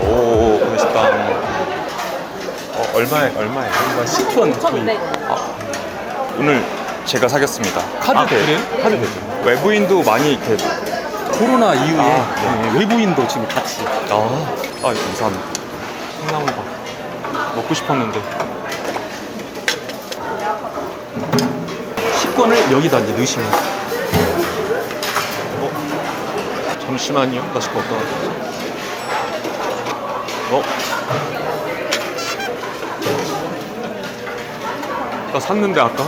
오, 맛있다. 얼마에? 얼마 10원. 네. 오늘 제가 사겠습니다. 카드 아, 돼. 그래요? 카드 되죠. 외부인도 많이 이렇게. 코로나 이후에 네. 외부인도 지금 같이. 감사합니다. 콩나물밥 먹고 싶었는데. 10권을 여기다 이제 넣으시면. 잠시만요. 나 식구 없다. 나 샀는데 아까?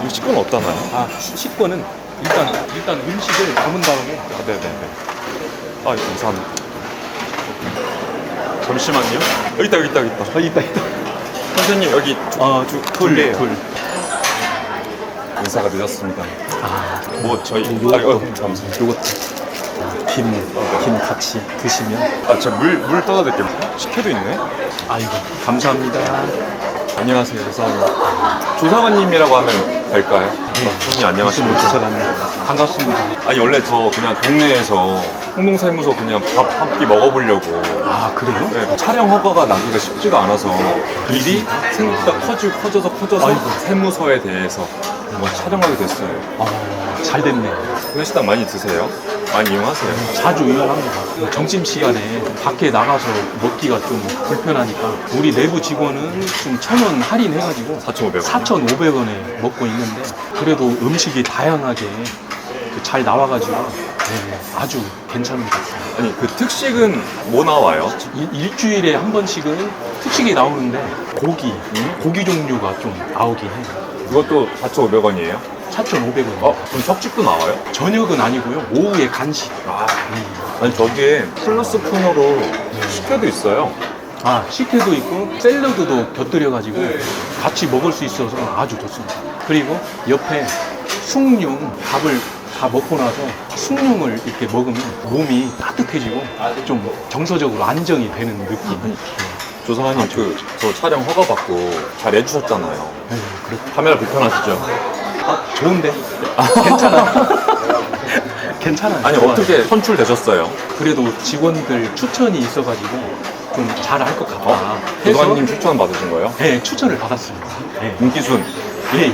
이거 식구는 없다나요? 10권은 일단 음식을 담은 다음에. 네네네. 감사합니다. 잠시만요. 여기 있다. 있다. 선생님, 여기 둘. 인사가 늦었습니다. 저희. 감사합니다. 요것도. 김 같이 드시면. 저 물 떠다 드릴게요. 식혜도 있네. 아이고, 감사합니다. 안녕하세요, 조사관님. 조사관님이라고 하면 될까요? 선생님, 안녕하십니까. 조사관님. 반갑습니다. 아니, 원래 저 그냥 동네에서 공동사무소 그냥 밥 한 끼 먹어보려고. 그래요? 네, 촬영 허가가 나기가 쉽지가 않아서 일이 생각보다 커져서 아이고. 세무서에 대해서 한번 촬영하게 됐어요. 잘 됐네. 회식당 많이 드세요? 많이 이용하세요? 자주 이용합니다. 점심시간에 밖에 나가서 먹기가 좀 불편하니까 우리 내부 직원은 좀 1,000원 할인해가지고 4,500원. 4,500원에 먹고 있는데 그래도 음식이 다양하게 잘 나와가지고 아주 괜찮습니다. 아니, 그 특식은 뭐 나와요? 일주일에 한 번씩은 특식이 나오는데 고기 종류가 좀 나오긴 해요. 그것도 4,500원이에요? 4,500원. 그럼 석식도 나와요? 저녁은 아니고요. 오후에 간식. 아니, 저기에 플러스 코너로 식혜도 있어요. 식혜도 있고 샐러드도 곁들여가지고 같이 먹을 수 있어서 아주 좋습니다. 그리고 옆에 숭늉 밥을 다 먹고 나서 숭늉을 이렇게 먹으면 몸이 따뜻해지고 좀 정서적으로 안정이 되는 느낌. 조사관님, 저 촬영 허가 받고 잘 해주셨잖아요. 카메라 불편하시죠? 좋은데? 괜찮아. 괜찮아요. 아니, 좋아요. 어떻게 선출되셨어요? 그래도 직원들 추천이 있어가지고 좀 잘 할 것 같다. 조사관님 추천 받으신 거예요? 네, 추천을 받았습니다. 네. 인기순. 예.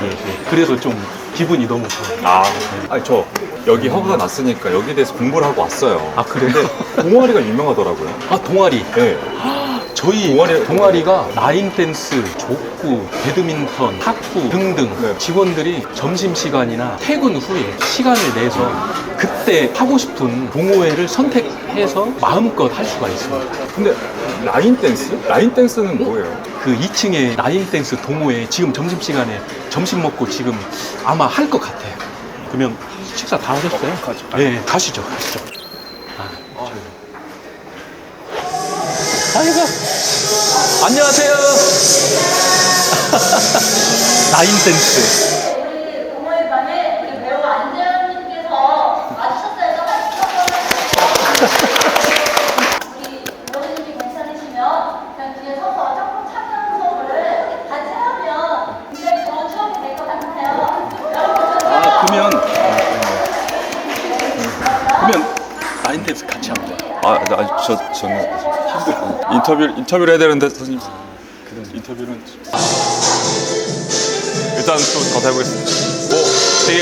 그래서 좀 기분이 너무 좋아요. 아니, 저 여기 허가가 났으니까 여기에 대해서 공부를 하고 왔어요. 그래요? 동아리가 유명하더라고요. 동아리. 네. 저희 동아리가 라인 댄스, 족구, 배드민턴, 탁구 등등 네. 직원들이 점심시간이나 퇴근 후에 시간을 내서 그때 하고 싶은 동호회를 선택해서 마음껏 할 수가 있습니다. 근데 라인 댄스? 라인 댄스는 뭐예요? 그 2층에 라인 댄스 동호회 지금 점심시간에 점심 먹고 지금 아마 할 것 같아요. 그러면 식사 다 하셨어요? 네, 가시죠. 아이고, 안녕하세요. 라인 댄스. 우리 동호회반에 우리 배우 안재현님께서 와주셨어요. 우리 부모님이 괜찮으시면 그냥 뒤에 서서 짝꿍 참여 수업을 같이 하면 굉장히 좋은 추억이 될 것 같아요. 여러분 그러면 라인 댄스 같이 합니다. 저는 인터뷰를 해야 되는데 선생님. 인터뷰는 일단 좀 더 해보겠습니다. 되게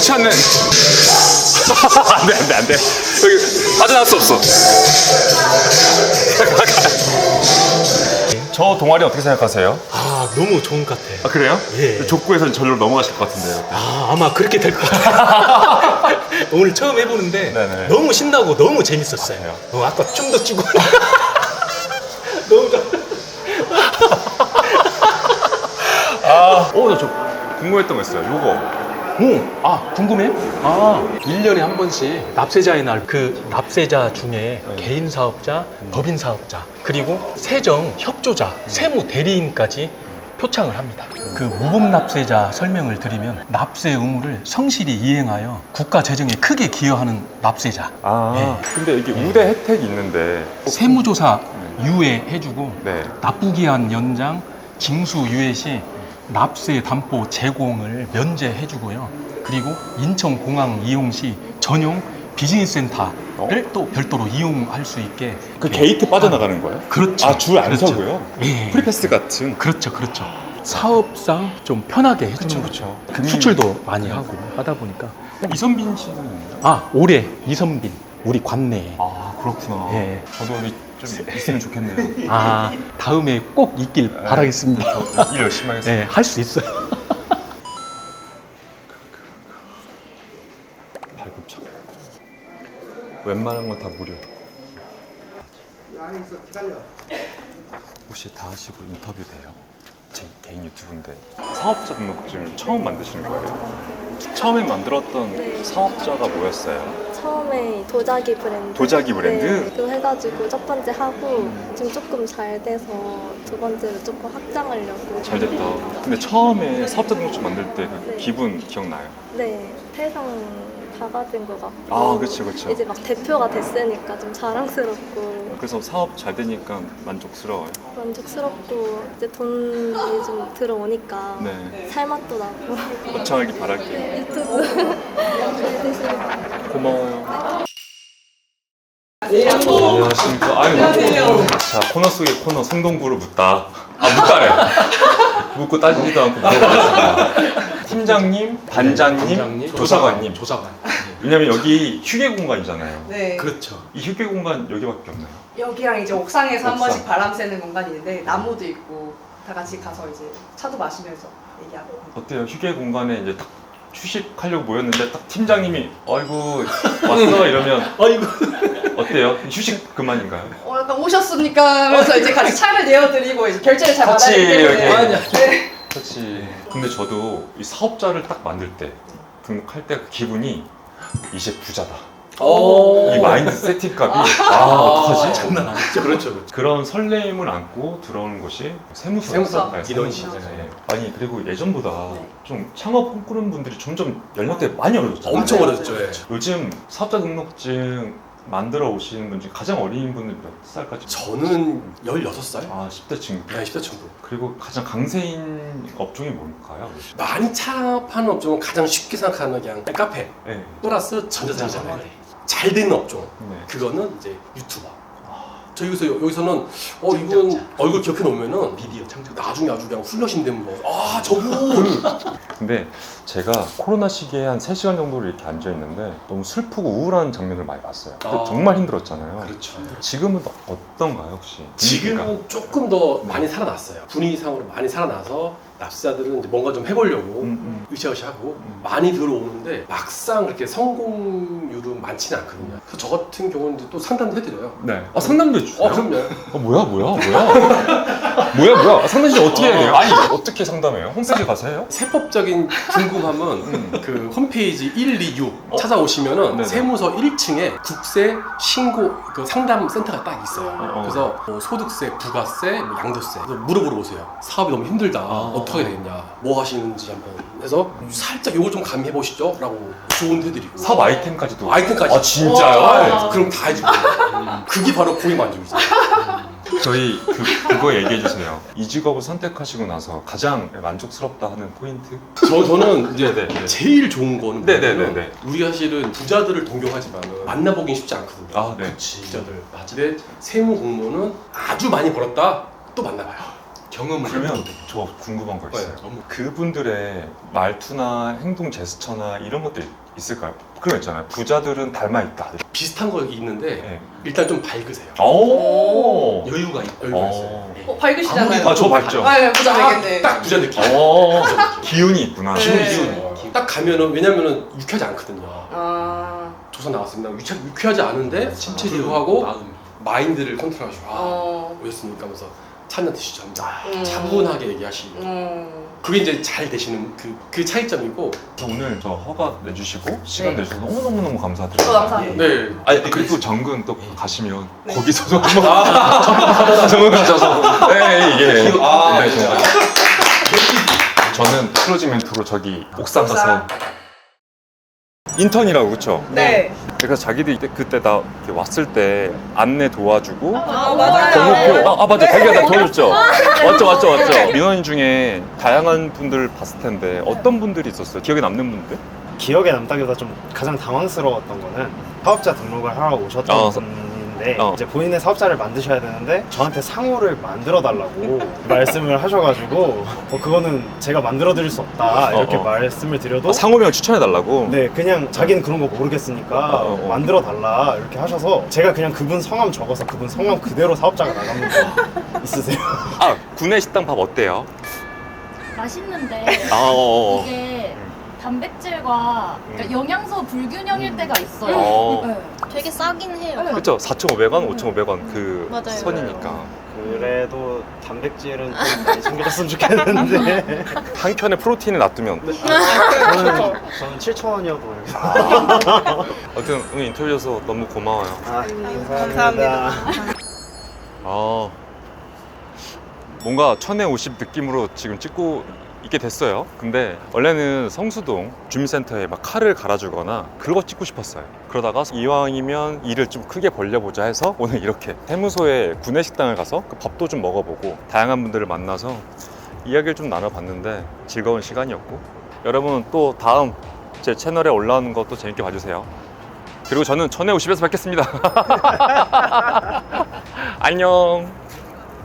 좋지 않네. 안 돼. 여기 빠져나갈 수 없어. 저 동아리 어떻게 생각하세요? 아, 너무 좋은 것 같아요. 아, 그래요? 예. 족구에서는 저절로 넘어가실 것 같은데요. 아, 아마 그렇게 될 것 같아요. 오늘 처음 해보는데 네네. 너무 신나고 너무 재밌었어요. 아까 춤도 추고. 너무 좋아. 저 궁금했던 거 있어요. 요거. 궁금해? 1년에 한 번씩 납세자의 날, 그 납세자 중에 개인 사업자, 법인 사업자, 그리고 세정 협조자, 세무 대리인까지 표창을 합니다. 그 무법 납세자 설명을 드리면 납세 의무를 성실히 이행하여 국가 재정에 크게 기여하는 납세자. 근데 이게 우대 혜택이 있는데. 세무조사 유예해주고 네. 납부기한 연장, 징수 유예 시 납세 담보 제공을 면제해주고요. 그리고 인천공항 이용 시 전용 비즈니스 센터를 또 별도로 이용할 수 있게. 그 게이트 빠져나가는 거예요? 그렇죠. 아, 줄 안 그렇죠. 서고요? 예. 프리패스 같은. 그렇죠. 사업상 좀 편하게 해주는 그쵸. 거죠. 수출도 많이 하고 하다 보니까. 이선빈 씨는. 올해 이선빈 우리 관내에. 아, 그렇구나. 예. 저도 여기 좀 있으면 좋겠네요. 다음에 꼭 있길 바라겠습니다. 일 열심히 하겠습니다. 네, 할 수 있어요. 발급차. 웬만한 건 다 무료. 혹시 다 하시고 인터뷰 돼요? 제 개인 유튜브인데 사업자 등록증을 처음 만드시는 거예요? 처음에 만들었던 사업자가 뭐였어요? 처음에 도자기 브랜드. 도자기 브랜드? 네, 그거 해가지고 첫 번째 하고 지금 조금 잘 돼서 두 번째로 조금 확장하려고. 잘 됐다. 근데 처음에 사업자 등록증 만들 때 그 네. 기분 기억나요? 네, 태상 다 받은 것 같고. 그쵸. 이제 막 대표가 됐으니까 좀 자랑스럽고 그래서 사업 잘 되니까 만족스러워요. 만족스럽고 이제 돈이 좀 들어오니까 네. 살맛도 나고. 번창하길 바랄게요. 네, 유튜브 잘 되시고. 고마워요. 안녕하십니까. 아유, 자, 코너 속의 코너 성동구를 묻다. 묻다래. 묻고 따지지도 않고 물어보겠습니다. 팀장님, 반장님, 조사관님. 조사관. 왜냐면 여기 휴게 공간이잖아요. 네. 그렇죠. 이 휴게 공간 여기밖에 없나요? 여기랑 이제 옥상에서 한 옥상. 번씩 바람 쐬는 공간이 있는데 나무도 있고 다 같이 가서 이제 차도 마시면서 얘기하고. 어때요? 휴게 공간에 이제 딱 휴식하려고 모였는데 딱 팀장님이 아이고 왔어 이러면 아이고. 어때요? 휴식 그만인가요? 약간 오셨습니까? 하면서 이제 같이 차를 내어드리고 이제 결제를 잘 같이 받아야 되기 때문에. 이렇게. 네. 그렇지. 근데 저도 이 사업자를 딱 만들 때 등록할 때 그 기분이 이제 부자다. 이 마인드 세팅값이 어떡하지? 장난 아니죠. 그렇죠. 그런 설렘을 안고 들어오는 것이 세무서. 세무서. 네, 이런 세무서. 시절에. 네. 아니 그리고 예전보다 좀 창업 꿈꾸는 분들이 점점 연령대 많이 어려졌잖아요. 엄청 어렸죠. 예. 요즘 사업자 등록증 만들어 오시는 분 중에 가장 어린 분들 몇 살까지? 저는 16살? 10대 친구. 네, 10대 친구. 그리고 가장 강세인 업종이 뭘까요? 많이 창업하는 업종은 가장 쉽게 생각하는 그냥 카페 네. 플러스 전자상가에 잘 되는 업종. 네. 그거는 이제 유튜버. 저 여기서는 이분 얼굴 기억해 놓으면은 미디어 창작. 나중에 아주 그냥 훌륭하신 분. 저분. 근데 제가 코로나 시기에 한 3시간 정도를 이렇게 앉아있는데 너무 슬프고 우울한 장면을 많이 봤어요. 그때 정말 힘들었잖아요. 그렇죠. 지금은 어떤가요 혹시? 분위기가? 지금은 조금 더 많이 살아났어요. 분위기상으로 많이 살아나서 납세자들은 이제 뭔가 좀 해보려고 으쌰으쌰하고 많이 들어오는데 막상 그렇게 성공률은 많지는 않거든요. 그래서 저 같은 경우는 이제 또 상담도 해드려요. 네. 상담도 해주세요? 그럼요. 뭐야? 상담 씨 어떻게 해야 돼요? 아니 어떻게 상담해요? 홈페이지 가서 해요? 세법적인 궁금함은 그 홈페이지 126 찾아오시면은 네네. 세무서 1층에 국세 신고 그 상담 센터가 딱 있어요. 그래서 뭐 소득세, 부가세, 뭐 양도세 그래서 물어보러 오세요. 사업이 너무 힘들다. 어떻게 되겠냐? 뭐 하시는지 한번 해서 살짝 요거 좀 가미해 보시죠. 라고 조언도 해드리고 사업 아이템까지도? 아이템까지. 아 진짜요? 그럼 다 해주고 그게 바로 고객 만족이죠. 저희 그거 얘기해 주세요. 이 직업을 선택하시고 나서 가장 만족스럽다 하는 포인트? 저는 이제 네네. 제일 좋은 거는 네네네네. 뭐냐면 우리가 사실은 부자들을 동경하지만 만나보긴 쉽지 않거든요. 아, 네. 부자들. 근데 세무 공무원은 아주 많이 벌었다 또 만나봐요. 경험을 그러면 해보면 돼. 저 궁금한 거 있어요. 네, 너무 그분들의 말투나 행동 제스처나 이런 것들 있을까요? 그런 거 있잖아요. 부자들은 닮아 있다. 비슷한 거 있는데 네. 일단 좀 밝으세요. 오. 여유가 있어요. 네. 밝으시잖아요. 아, 저 밝죠. 네, 부자 되겠네. 딱 부자 느낌. 기운이 있구나. 네. 딱 가면은 왜냐면은 유쾌하지 않거든요. 아, 조사 나왔습니다. 유쾌하지 않은데 불구하고 마인드를 컨트롤하시고 오셨습니까 하면서 찬잔 드시죠 하면서 차분하게 얘기하시고 그게 이제 잘 되시는 그 차이점이고. 오늘 저 허가 내주시고 시간 네. 내주셔서 너무너무너무 감사드려요. 저 감사합니다. 네. 아니 그리고 정근 또 가시면 네. 거기서도 한번 정근 가셔서 네 이게 아, 네, 진짜. 저는 클로징 멘트로 저기 옥상 가서 옥상. 인턴이라고 그쵸? 네. 그래서 자기들이 그때 나 이렇게 왔을 때 안내 도와주고 아, 맞아요. 번호표 맞아 자기가 다 도와줬죠. 맞죠. 민원인 중에 다양한 분들 봤을 텐데 어떤 분들이 있었어요? 기억에 남는 분들? 기억에 남다기보다 좀 가장 당황스러웠던 거는 사업자 등록을 하러 오셨던 분인데 이제 본인의 사업자를 만드셔야 되는데 저한테 상호를 만들어 달라고 말씀을 하셔가지고 그거는 제가 만들어 드릴 수 없다 이렇게 말씀을 드려도 상호명 추천해달라고? 네 그냥 자기는 그런 거 모르겠으니까 만들어 달라 이렇게 하셔서 제가 그냥 그분 성함 적어서 그분 성함 그대로 사업자가 나간 거 있으세요? 아 구내식당 밥 어때요? 맛있는데 아 이게 단백질과 그러니까 영양소 불균형일 때가 있어요. 네. 되게 싸긴 해요. 그쵸 4,500원, 5,500원 그 맞아요. 선이니까 그래도 단백질은 좀 많이 챙겨줬으면 좋겠는데 한 켠에 프로틴을 놔두면 저는 7,000원이어도 하여튼 오늘 인터뷰 줘서 너무 고마워요. 감사합니다. 뭔가 1050 느낌으로 지금 찍고 있게 됐어요. 근데 원래는 성수동 주민센터에 막 칼을 갈아주거나 그런 거 찍고 싶었어요. 그러다가 이왕이면 일을 좀 크게 벌려보자 해서 오늘 이렇게 세무소에 구내식당을 가서 그 밥도 좀 먹어보고 다양한 분들을 만나서 이야기를 좀 나눠봤는데 즐거운 시간이었고 여러분 또 다음 제 채널에 올라오는 것도 재밌게 봐주세요. 그리고 저는 1050에서 뵙겠습니다. 안녕.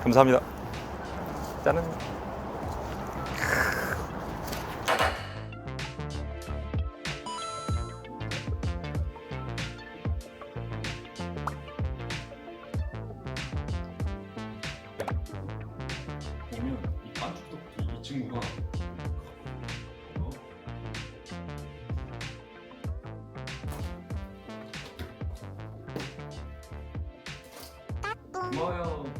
감사합니다. 짠. 보면 이 반죽도 이 친구가 고마워요.